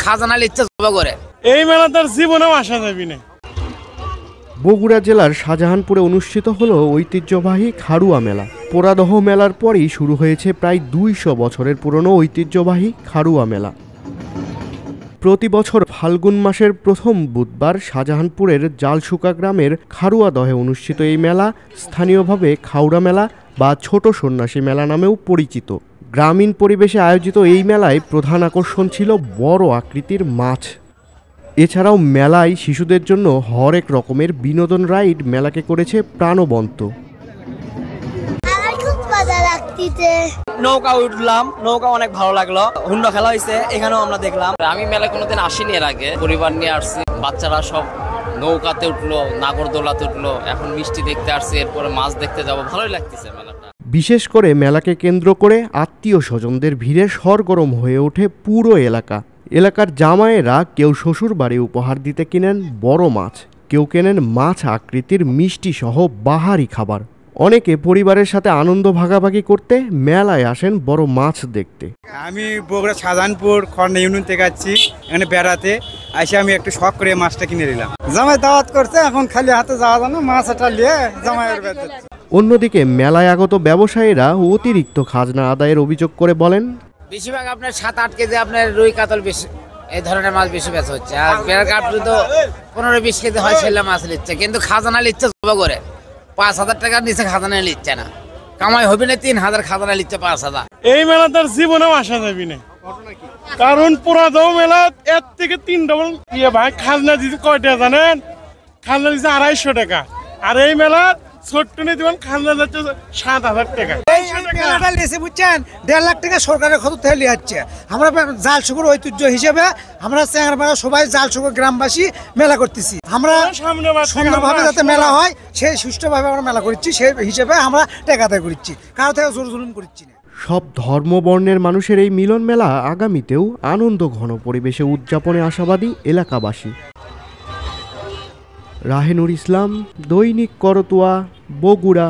খাজানা লিচ্ছে করে এই মেলা তার জীবনেও আসা যাবি না। বগুড়া জেলার শাহজাহানপুরে অনুষ্ঠিত হলো ঐতিহ্যবাহী খাড়ুয়া মেলা। পোড়াদহ মেলার পরেই শুরু হয়েছে প্রায় ২০০ বছরের পুরনো ঐতিহ্যবাহী খাড়ুয়া মেলা। প্রতি বছর ফাল্গুন মাসের প্রথম বুধবার শাহজাহানপুরের জালশুকা গ্রামের খাড়ুয়া দহে অনুষ্ঠিত এই মেলা স্থানীয়ভাবে খাউড়া মেলা বা ছোট সন্ন্যাসী মেলা নামেও পরিচিত। গ্রামীণ পরিবেশে আয়োজিত এই মেলায় প্রধান আকর্ষণ ছিল বড় আকৃতির মাছ। এছাড়াও মেলায় শিশুদের জন্য হরেক রকমের বিনোদন রাইড মেলাকে করেছে প্রাণবন্ত। নৌকা উঠলাম, নৌকা অনেক ভালো লাগলো। হুন্ডা খেলা হয়েছে, এখানেও আমরা দেখলাম। আমি মেলায় কোনোদিন আসিনি এর আগে, পরিবার নিয়ে আসছি। বাচ্চারা সব নৌকাতে উঠলো, নাগরদোলাতে উঠলো, এখন মিষ্টি দেখতে আসছে, এরপরে মাছ দেখতে যাবো। ভালোই লাগতেছে মেলাটা। বিশেষ করে মেলাকে কেন্দ্র করে আত্মীয় স্বজনদের ভিড়ে সরগরম হয়ে ওঠে পুরো এলাকা। এলাকার জামাইয়েরা কেউ শ্বশুর বাড়ি উপহার দিতে কিনেন বড় মাছ, কেউ কেনেন মাছ আকৃতির মিষ্টি সহ বাহারি খাবার। অনেকে পরিবারের সাথে আনন্দ ভাগাভাগি করতে মেলায় আসেন বড় মাছ দেখতে। আমি বগুড়া শাহজাহানপুর খড়না ইউনিয়ন থেকে আসছি এখানে বেড়াতে। এসে আমি একটু শখ করে মাছটা কিনে নিলাম। জামাই দাওয়াত করছে, এখন খালি হাতে যাওয়া যায় না, মাছটা নিয়ে জামাইয়ের বাড়ি যাচ্ছে। অন্যদিকে মেলায় আগত ব্যবসায়ীরা অতিরিক্ত খাজনা আদায়ের অভিযোগ করে বলেন, বেশিরভাগ আপনার 7-8 কেজি আপনার রুই কাতল বেশি, এই ধরনের মাছ বেশি বেচা হচ্ছে। আর বেড়ার কাপড় তো 15-20 কেজি হয়, সেগুলো মাছ নিচ্ছে, কিন্তু খাজানা নিচ্ছে করে 5,000 টাকার নিচে খাজানা নিচ্ছে না। কামাই হবে না 3,000, খাজানা নিচ্ছে 5,000। এই মেলা তার জীবনেও আসা যাবি না, কারণ পোড়াদহ মেলা এর থেকে 3 ডবল ভাই খাজনা দিতে কয়টা জানেন? খাজনা দিচ্ছে 250 টাকা। আর এই মেলা ছোট্ট নিয়ে দেবেন খাজনা যাচ্ছে 7,000 টাকা। মেলাটা লেসে বুঝছেন 1.5 লাখ টাকা সরকারের খরচ থেকে লিয়াচ্ছে। আমরা জালশুকুর ঐতিহ্য হিসেবে আমরা চ্যাংড়াপাড়া সবাই জালশুকুর গ্রামবাসী মেলা করতেছি। আমরা সুন্দরভাবে যাতে মেলা হয় সেই সুষ্ঠুভাবে আমরা মেলা করছি, সেই হিসেবে আমরা টাকা আদায় করছি, কারো থেকে জোর জুলুম করছি না। সব ধর্ম বর্ণের মানুষের এই মিলন মেলা আগামীতেও আনন্দ ঘন পরিবেশে উদযাপনে আশাবাদী এলাকাবাসী। রাহেনুর ইসলাম, দৈনিক করতোয়া, বগুড়া।